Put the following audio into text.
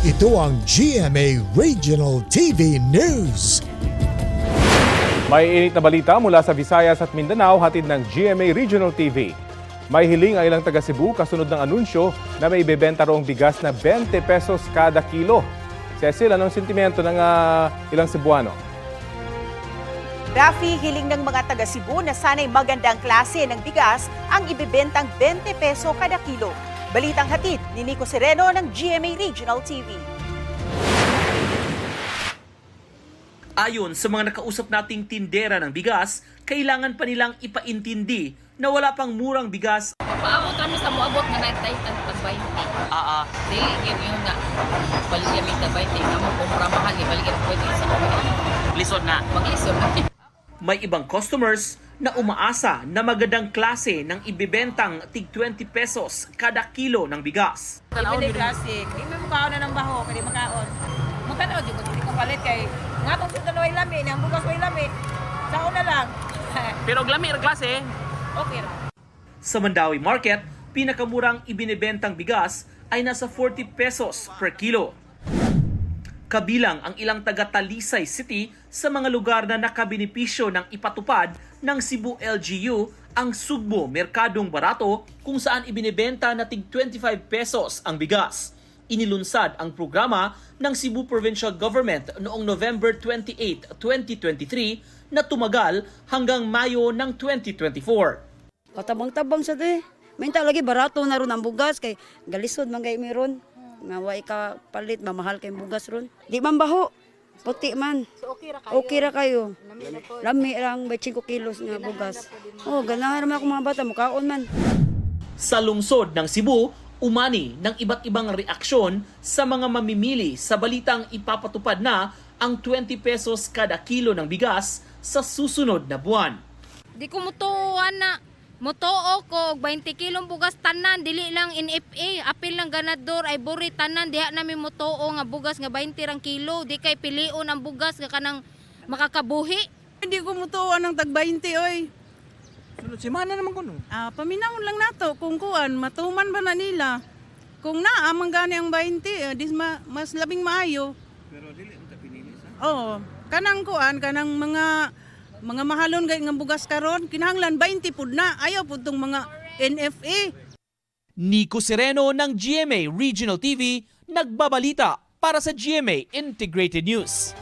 Ito ang GMA Regional TV News. May init na balita mula sa Visayas at Mindanao, hatid ng GMA Regional TV. May hiling ang ilang taga Cebu kasunod ng anunsyo na may ibebenta roong bigas na 20 pesos kada kilo. Cecil, anong sentimento ng ilang Cebuano? Rafi, hiling ng mga taga Cebu na sana'y magandang klase ng bigas ang ibebentang 20 peso kada kilo. Balitang hatid ni Nico Sereno ng GMA Regional TV. Ayon sa mga nakausap nating tindera ng bigas, kailangan pa nilang ipaintindi na wala pang murang bigas. Paabot kami sa muabot nga naitay tag 20. Dili yun nga. Baligyan mi tag 20. Amo kung mura mahal, baligyan pwede sa kanya. Lisod na. Mag-lisod na. May ibang customers na umaasa na magandang klase ng ibebentang tig 20 pesos kada kilo ng bigas. Ibili classic. Hindi mo makaon na ng baho, kaya makaon. Magkano, di ko ko palit kay nga itong sundan way lami, ang bugas way lami. Sao na lang. Pero glami ang klase. Okay ra. Sa Mandawi Market, pinakamurang ibinebentang bigas ay nasa 40 pesos per kilo. Kabilang ang ilang taga Talisay City sa mga lugar na nakabenepisyo ng ipatupad ng Cebu LGU ang Sugbo Merkadong Barato kung saan ibinebenta na tig 25 pesos ang bigas. Inilunsad ang programa ng Cebu Provincial Government noong November 28, 2023 na tumagal hanggang Mayo ng 2024. Patabang-tabang sa de. Minta lagi barato na ron ang bugas kay galisod man gay meron. Naway ka palit mamahal kay bugas ron. Di man baho. Puti man. So okay ra kayo. Okay ra kayo. Lami lang 25 kilos nga bugas. Oh, ganahan naman ako mga bata mukaon man. Sa lungsod ng Cebu, umani ng iba't ibang reaksyon sa mga mamimili sa balitang ipapatupad na ang 20 pesos kada kilo ng bigas sa susunod na buwan. Di ko mutuan na. Mutuo ko 20 kilong bugas tanan dili lang in FA apil ng ganador ay buri tanan diha nami mutuo nga bugas nga 20 rang kilo di kay pilion ang bugas nga kanang makakabuhi. Hindi ko mutuan ng tag 20 oy. Sunod semana naman kuno. Paminahon lang nato kung kuan matuman ba na nila. Kung naa man gani ang 20, mas labing maayo. Pero dili ta pinili sa. Oo, kanang kuan kanang mga mahalon gay nga bugas karon kinahanglan 20 pud na ayaw pud tong mga NFA. Nico Sereno ng GMA Regional TV nagbabalita para sa GMA Integrated News.